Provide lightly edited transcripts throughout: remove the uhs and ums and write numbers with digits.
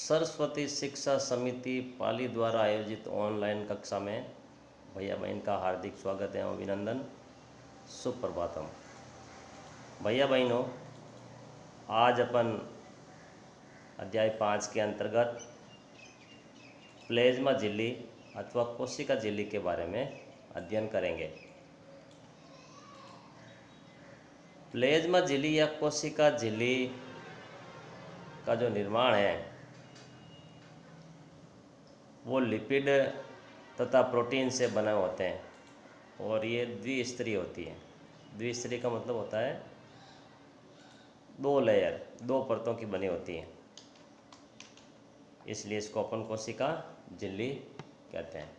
सरस्वती शिक्षा समिति पाली द्वारा आयोजित ऑनलाइन कक्षा में भैया बहन का हार्दिक स्वागत है, अभिनंदन, सुप्रभातम। भैया बहनों, आज अपन अध्याय 5 के अंतर्गत प्लेज्मा झिल्ली अथवा कोशिका झिल्ली के बारे में अध्ययन करेंगे। प्लेज्मा झिल्ली या कोशिका झिल्ली का जो निर्माण है वो लिपिड तथा प्रोटीन से बने होते हैं और ये द्विस्तरीय होती है। द्विस्तरीय का मतलब होता है 2 लेयर, 2 परतों की बनी होती हैं, इसलिए इसको अपन कोशिका झिल्ली कहते हैं।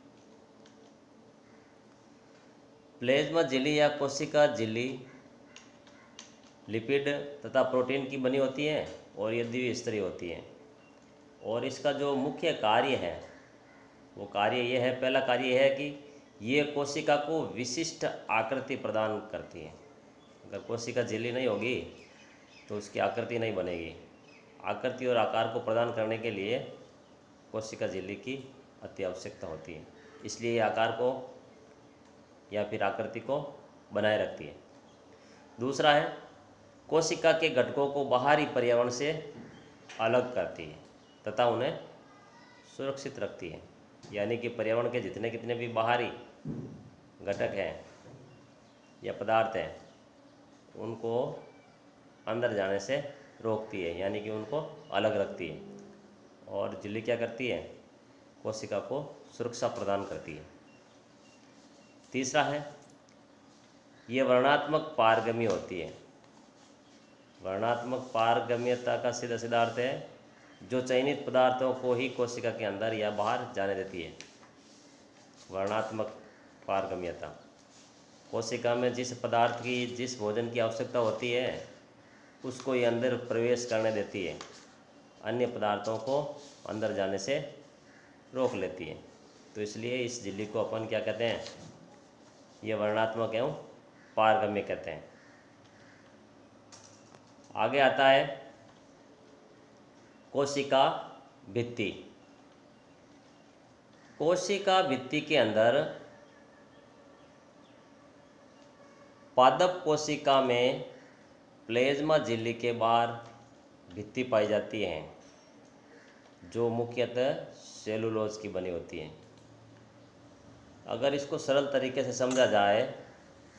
प्लेज्मा झिल्ली या कोशिका झिल्ली लिपिड तथा प्रोटीन की बनी होती है और ये द्विस्तरीय होती है। और इसका जो मुख्य कार्य है वो कार्य ये है, पहला कार्य यह है कि ये कोशिका को विशिष्ट आकृति प्रदान करती है। अगर कोशिका झिल्ली नहीं होगी तो उसकी आकृति नहीं बनेगी। आकृति और आकार को प्रदान करने के लिए कोशिका झिल्ली की अति आवश्यकता होती है, इसलिए ये आकार को या फिर आकृति को बनाए रखती है। दूसरा है, कोशिका के घटकों को बाहरी पर्यावरण से अलग करती है तथा उन्हें सुरक्षित रखती है। यानी कि पर्यावरण के जितने कितने भी बाहरी घटक हैं या पदार्थ हैं उनको अंदर जाने से रोकती है, यानी कि उनको अलग रखती है। और झिल्ली क्या करती है? कोशिका को सुरक्षा प्रदान करती है। तीसरा है, ये वर्णात्मक पारगम्य होती है। वर्णात्मक पारगम्यता का सीधा सीधा अर्थ है जो चयनित पदार्थों को ही कोशिका के अंदर या बाहर जाने देती है। वर्णात्मक पारगम्यता, कोशिका में जिस पदार्थ की, जिस भोजन की आवश्यकता होती है उसको ये अंदर प्रवेश करने देती है, अन्य पदार्थों को अंदर जाने से रोक लेती है। तो इसलिए इस झिल्ली को अपन क्या कहते हैं? ये वर्णात्मक एवं पारगम्य कहते हैं। आगे आता है कोशिका भित्ति। कोशिका भित्ति के अंदर पादप कोशिका में प्लेज्मा झिल्ली के बाहर भित्ति पाई जाती है जो मुख्यतः सेलुलोज की बनी होती है। अगर इसको सरल तरीके से समझा जाए,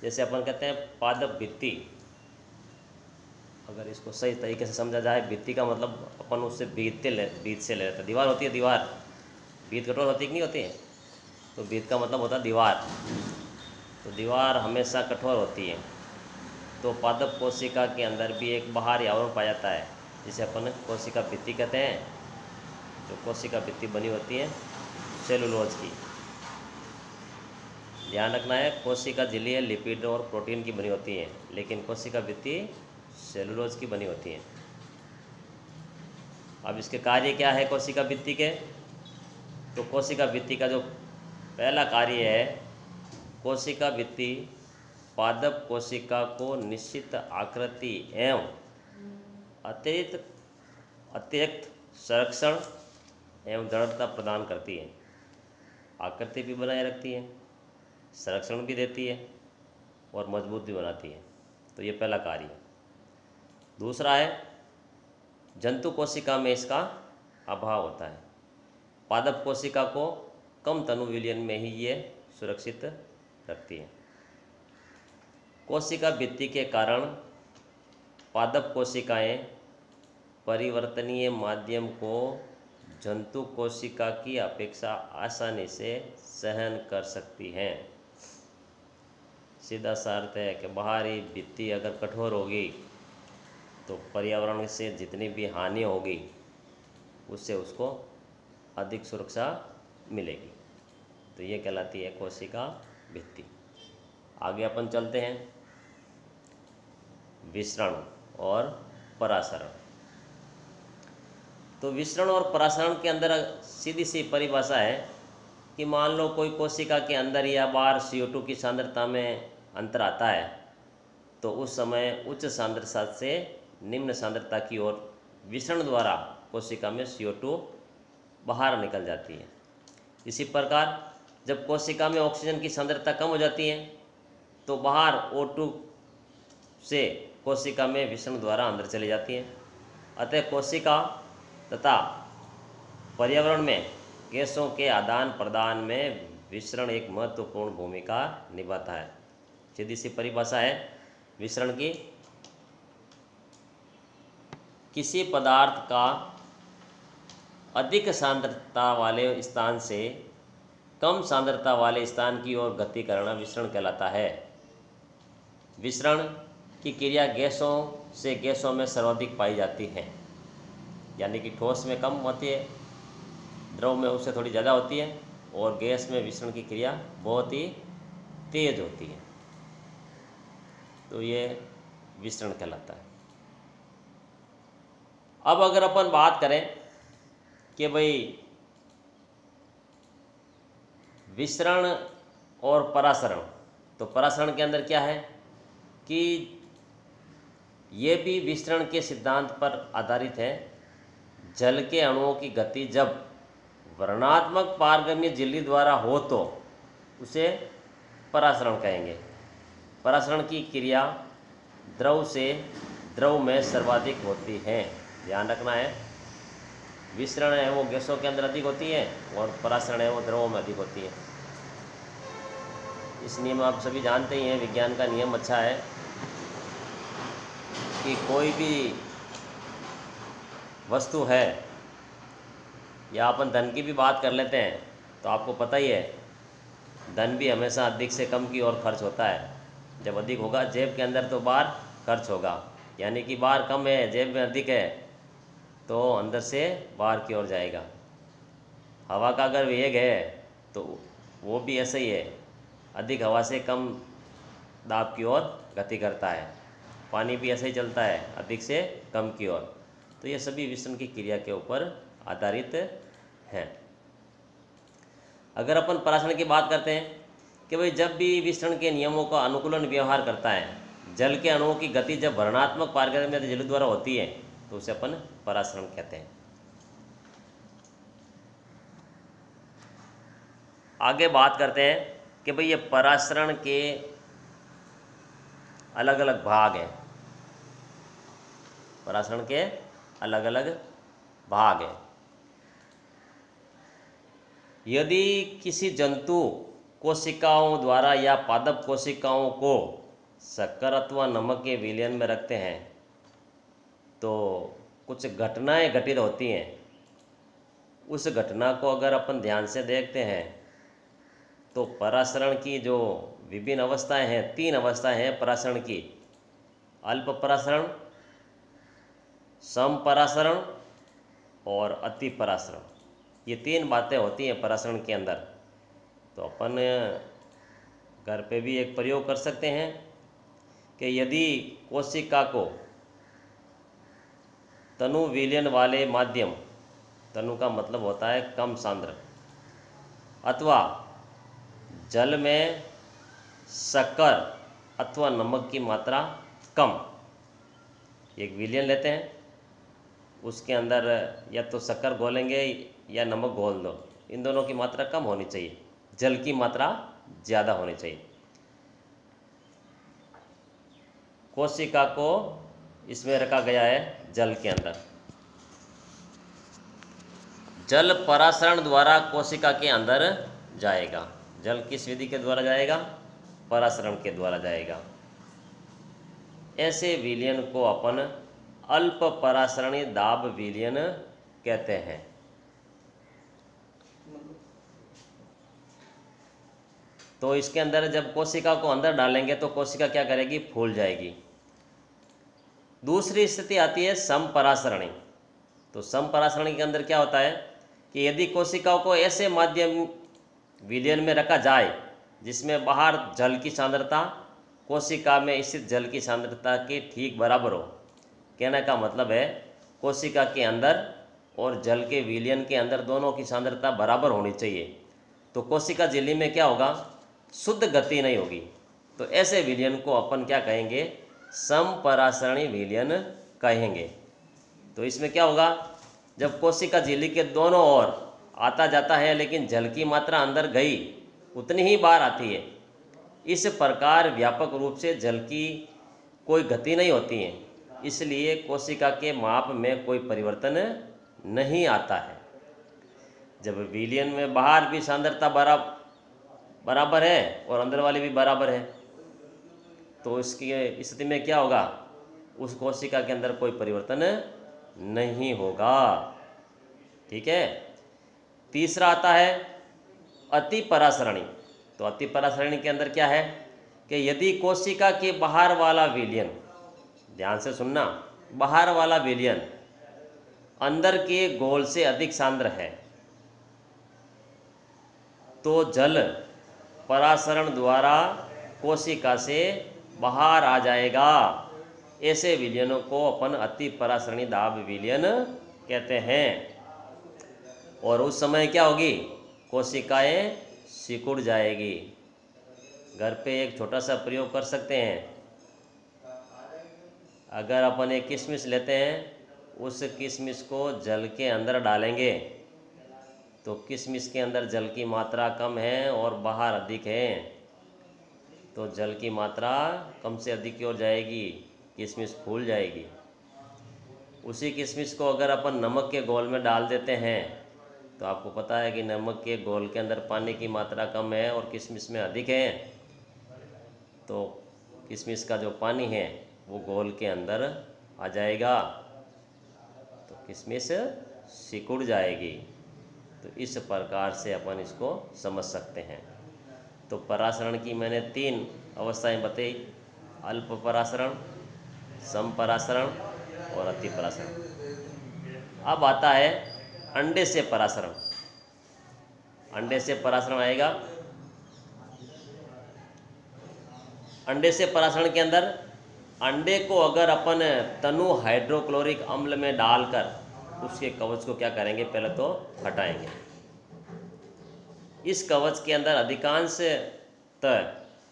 जैसे अपन कहते हैं पादप भित्ति, अगर इसको सही तरीके से समझा जाए, भित्ति का मतलब अपन उससे भीत से ले लेते हैं। दीवार होती है, दीवार, भीत कठोर होती कि नहीं होती है? तो भीत का मतलब होता है दीवार। तो दीवार हमेशा कठोर होती है। तो पादप कोशिका के अंदर भी एक बाहरी आवरण पाया जाता है जिसे अपन कोशिका भित्ति कहते हैं। जो कोशिका भित्ति बनी होती है सेलुलोज की। ध्यान रखना है, कोशिका झिल्ली लिपिड और प्रोटीन की बनी होती है, लेकिन कोशिका भित्ति सेलुलोज की बनी होती है। अब इसके कार्य क्या है कोशिका भित्ति के? तो कोशिका भित्ति का जो पहला कार्य है, कोशिका भित्ति पादप कोशिका को निश्चित आकृति एवं अतिरिक्त संरक्षण एवं दृढ़ता प्रदान करती है। आकृति भी बनाए रखती है, संरक्षण भी देती है और मजबूत भी बनाती है। तो ये पहला कार्य है। दूसरा है, जंतु कोशिका में इसका अभाव होता है। पादप कोशिका को कम तनु विलयन में ही ये सुरक्षित रखती है। कोशिका भित्ति के कारण पादप कोशिकाएं परिवर्तनीय माध्यम को जंतु कोशिका की अपेक्षा आसानी से सहन कर सकती हैं। सीधा सा अर्थ है कि बाहरी भित्ति अगर कठोर होगी तो पर्यावरण से जितनी भी हानि होगी उससे उसको अधिक सुरक्षा मिलेगी। तो ये कहलाती है कोशिका भित्ति। आगे अपन चलते हैं, विसरण और परासरण। तो विसरण और परासरण के अंदर सीधी सी परिभाषा है कि मान लो कोई कोशिका के अंदर या बाहर CO2 की सांद्रता में अंतर आता है तो उस समय उच्च सांद्रता से निम्न सांद्रता की ओर विसरण द्वारा कोशिका में CO2 बाहर निकल जाती है। इसी प्रकार जब कोशिका में ऑक्सीजन की सांद्रता कम हो जाती है तो बाहर O2 से कोशिका में विषण द्वारा अंदर चली जाती है। अतः कोशिका तथा पर्यावरण में गैसों के आदान प्रदान में विसरण एक महत्वपूर्ण भूमिका निभाता है। सीधी सी परिभाषा है विसरण की, किसी पदार्थ का अधिक सांद्रता वाले स्थान से कम सांद्रता वाले स्थान की ओर गति करना विसरण कहलाता है। विसरण की क्रिया गैसों से गैसों में सर्वाधिक पाई जाती है, यानी कि ठोस में कम होती है, द्रव में उससे थोड़ी ज़्यादा होती है, और गैस में विसरण की क्रिया बहुत ही तेज होती है। तो ये विसरण कहलाता है। अब अगर अपन बात करें कि भाई विसरण और परासरण, तो परासरण के अंदर क्या है कि ये भी विसरण के सिद्धांत पर आधारित है। जल के अणुओं की गति जब वर्णात्मक पारगम्य झिल्ली द्वारा हो तो उसे परासरण कहेंगे। परासरण की क्रिया द्रव से द्रव में सर्वाधिक होती है, ध्यान रखना है। विसरण है वो गैसों के अंदर अधिक होती है और परासरण है वो द्रवों में अधिक होती है। इस नियम आप सभी जानते ही हैं, विज्ञान का नियम अच्छा है कि कोई भी वस्तु है, या अपन धन की भी बात कर लेते हैं तो आपको पता ही है धन भी हमेशा अधिक से कम की ओर खर्च होता है। जब अधिक होगा जेब के अंदर तो बाहर खर्च होगा, यानी कि बाहर कम है जेब में अधिक है तो अंदर से बाहर की ओर जाएगा। हवा का अगर वेग है तो वो भी ऐसा ही है, अधिक हवा से कम दाब की ओर गति करता है। पानी भी ऐसे ही चलता है, अधिक से कम की ओर। तो ये सभी विसरण की क्रिया के ऊपर आधारित हैं। अगर अपन परासरण की बात करते हैं कि भाई जब भी विसरण के नियमों का अनुकूलन व्यवहार करता है, जल के अणुओं की गति जब वर्णात्मक पारगम्य झिल्ली द्वारा होती है तो उसे अपन परासरण कहते हैं। आगे बात करते हैं कि भाई ये परासरण के अलग अलग भाग हैं। परासरण के अलग अलग भाग हैं। यदि किसी जंतु कोशिकाओं द्वारा या पादप कोशिकाओं को शक्कर अथवा नमक के विलयन में रखते हैं तो कुछ घटनाएं घटित होती हैं। उस घटना को अगर अपन ध्यान से देखते हैं तो परासरण की जो विभिन्न अवस्थाएं हैं, 3 अवस्थाएं हैं परासरण की: अल्प परासरण, सम परासरण और अति परासरण। ये 3 बातें होती हैं परासरण के अंदर। तो अपन घर पे भी एक प्रयोग कर सकते हैं कि यदि कोशिका को तनु विलयन वाले माध्यम, तनु का मतलब होता है कम सांद्र, अथवा जल में शक्कर अथवा नमक की मात्रा कम, एक विलयन लेते हैं, उसके अंदर या तो शक्कर घोलेंगे या नमक घोल दो, इन दोनों की मात्रा कम होनी चाहिए, जल की मात्रा ज़्यादा होनी चाहिए। कोशिका को इसमें रखा गया है जल के अंदर। जल परासरण द्वारा कोशिका के अंदर जाएगा। जल किस विधि के द्वारा जाएगा? परासरण के द्वारा जाएगा। ऐसे विलयन को अपन अल्प परासरणी दाब विलयन कहते हैं। तो इसके अंदर जब कोशिका को अंदर डालेंगे तो कोशिका क्या करेगी? फूल जाएगी। दूसरी स्थिति आती है समपरासरणी। तो समपरासरणी के अंदर क्या होता है कि यदि कोशिकाओं को ऐसे माध्यम विलयन में रखा जाए जिसमें बाहर जल की सांद्रता कोशिका में स्थित जल की सांद्रता के ठीक बराबर हो। कहने का मतलब है कोशिका के अंदर और जल के विलयन के अंदर दोनों की सांद्रता बराबर होनी चाहिए। तो कोशिका झिल्ली में क्या होगा? शुद्ध गति नहीं होगी। तो ऐसे विलयन को अपन क्या कहेंगे? समपरासरणी विलयन कहेंगे। तो इसमें क्या होगा? जब कोशिका झिल्ली के दोनों ओर आता जाता है, लेकिन जल की मात्रा अंदर गई उतनी ही बार आती है। इस प्रकार व्यापक रूप से जल की कोई गति नहीं होती है, इसलिए कोशिका के माप में कोई परिवर्तन नहीं आता है। जब विलयन में बाहर भी सांद्रता बराबर है और अंदर वाली भी बराबर है, तो इसकी स्थिति में क्या होगा, उस कोशिका के अंदर कोई परिवर्तन नहीं होगा। ठीक है। तीसरा आता है अति परासरणी। तो अति परासरणी के अंदर क्या है कि यदि कोशिका के बाहर वाला विलयन, ध्यान से सुनना, बाहर वाला विलयन अंदर के गोल से अधिक सांद्र है तो जल परासरण द्वारा कोशिका से बाहर आ जाएगा। ऐसे विलयनों को अपन अति परासरणी दाब विलयन कहते हैं। और उस समय क्या होगी, कोशिकाएं सिकुड़ जाएगी। घर पे एक छोटा सा प्रयोग कर सकते हैं। अगर अपन एक किशमिश लेते हैं, उस किशमिश को जल के अंदर डालेंगे तो किशमिश के अंदर जल की मात्रा कम है और बाहर अधिक है, तो जल की मात्रा कम से अधिक की ओर जाएगी, किशमिश फूल जाएगी। उसी किशमिश को अगर अपन नमक के घोल में डाल देते हैं तो आपको पता है कि नमक के घोल के अंदर पानी की मात्रा कम है और किशमिश में अधिक है, तो किशमिश का जो पानी है वो घोल के अंदर आ जाएगा, तो किशमिश सिकुड़ जाएगी। तो इस प्रकार से अपन इसको समझ सकते हैं। तो परासरण की मैंने 3 अवस्थाएं बताई, अल्प परासरण, सम परासरण और अति परासरण। अब आता है अंडे से परासरण। अंडे से परासरण आएगा। अंडे से परासरण के अंदर अंडे को अगर अपन तनु हाइड्रोक्लोरिक अम्ल में डालकर उसके कवच को क्या करेंगे, पहले तो हटाएंगे। इस कवच के अंदर अधिकांशतः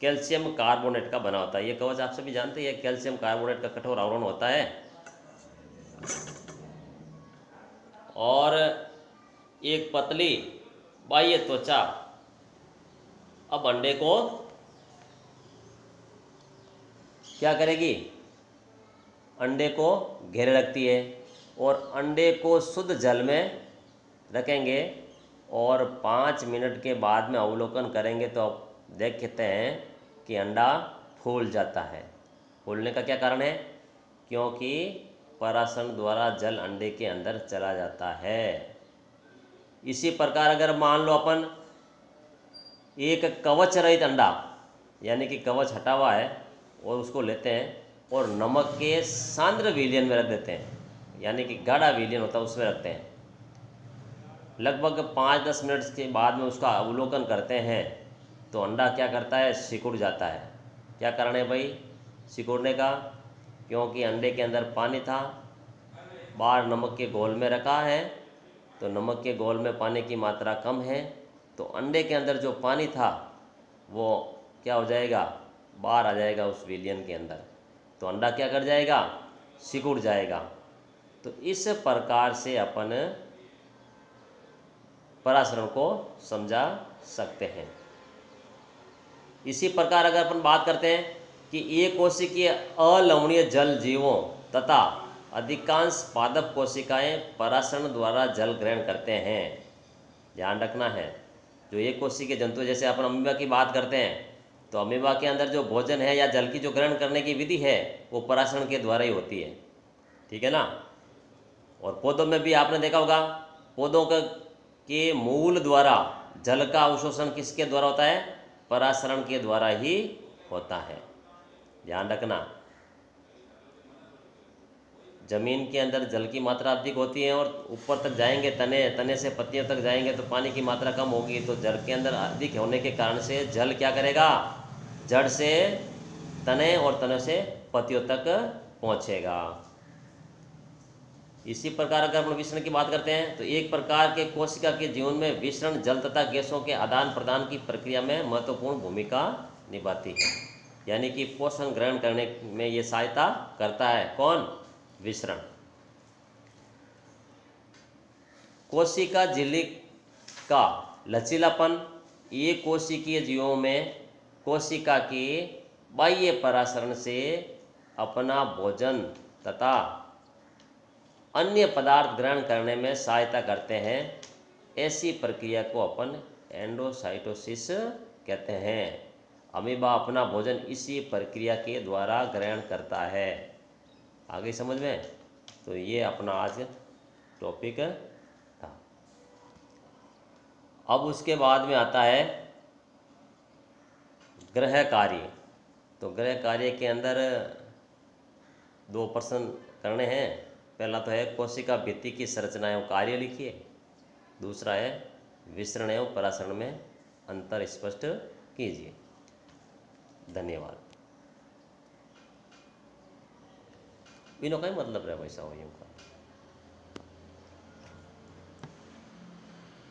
कैल्शियम कार्बोनेट का बना होता है। ये कवच आप सभी जानते हैं, कैल्शियम कार्बोनेट का कठोर आवरण होता है। और एक पतली बाह्य त्वचा अब अंडे को क्या करेगी, अंडे को घेरे रखती है। और अंडे को शुद्ध जल में रखेंगे और 5 मिनट के बाद में अवलोकन करेंगे तो आप देखते हैं कि अंडा फूल जाता है। फूलने का क्या कारण है, क्योंकि परासरण द्वारा जल अंडे के अंदर चला जाता है। इसी प्रकार अगर मान लो अपन एक कवच रहित अंडा, यानी कि कवच हटा हुआ है, और उसको लेते हैं और नमक के सांद्र विलयन में रख देते हैं, यानी कि गाढ़ा विलयन होता है उसमें रखते हैं, लगभग 5-10 मिनट के बाद में उसका अवलोकन करते हैं तो अंडा क्या करता है, सिकुड़ जाता है। क्या कारण है भाई सिकुड़ने का, क्योंकि अंडे के अंदर पानी था, बाहर नमक के घोल में रखा है, तो नमक के घोल में पानी की मात्रा कम है, तो अंडे के अंदर जो पानी था वो क्या हो जाएगा, बाहर आ जाएगा उस विलयन के अंदर, तो अंडा क्या कर जाएगा, सिकुड़ जाएगा। तो इस प्रकार से अपन परासरण को समझा सकते हैं। इसी प्रकार अगर अपन बात करते हैं कि एक कोशिकीय अलवणीय जल जीवों तथा अधिकांश पादप कोशिकाएं परासरण द्वारा जल ग्रहण करते हैं। ध्यान रखना है, जो एक कोशिकीय जंतु, जैसे अपन अमीबा की बात करते हैं, तो अमीबा के अंदर जो भोजन है या जल की जो ग्रहण करने की विधि है वो परासरण के द्वारा ही होती है। ठीक है ना। और पौधों में भी आपने देखा होगा, पौधों के मूल द्वारा जल का अवशोषण किसके द्वारा होता है, परासरण के द्वारा ही होता है। ध्यान रखना, जमीन के अंदर जल की मात्रा अधिक होती है और ऊपर तक जाएंगे, तने से पत्तियों तक जाएंगे तो पानी की मात्रा कम होगी, तो जल के अंदर अधिक होने के कारण से जल क्या करेगा, जड़ से तने और तने से पत्तियों तक पहुँचेगा। इसी प्रकार अगर हम विसरण की बात करते हैं तो एक प्रकार के कोशिका के जीवन में विसरण जल तथा गैसों के आदान प्रदान की प्रक्रिया में महत्वपूर्ण भूमिका निभाती है, यानी कि पोषण ग्रहण करने में ये सहायता करता है। कौन, विसरण। कोशिका झिल्ली का लचीलापन ये कोशिकीय जीवों में कोशिका के बाह्य परासरण से अपना भोजन तथा अन्य पदार्थ ग्रहण करने में सहायता करते हैं। ऐसी प्रक्रिया को अपन एंडोसाइटोसिस कहते हैं। अमीबा अपना भोजन इसी प्रक्रिया के द्वारा ग्रहण करता है। आगे समझ में? तो ये अपना आज टॉपिक था। अब उसके बाद में आता है ग्रह कार्य। तो ग्रह कार्य के अंदर 2 प्रश्न करने हैं। पहला तो है कोशिका भित्ति की संरचना एवं कार्य लिखिए। दूसरा है विसरण एवं परासरण में अंतर स्पष्ट कीजिए। धन्यवाद। इनो का मतलब रहे वैसा हो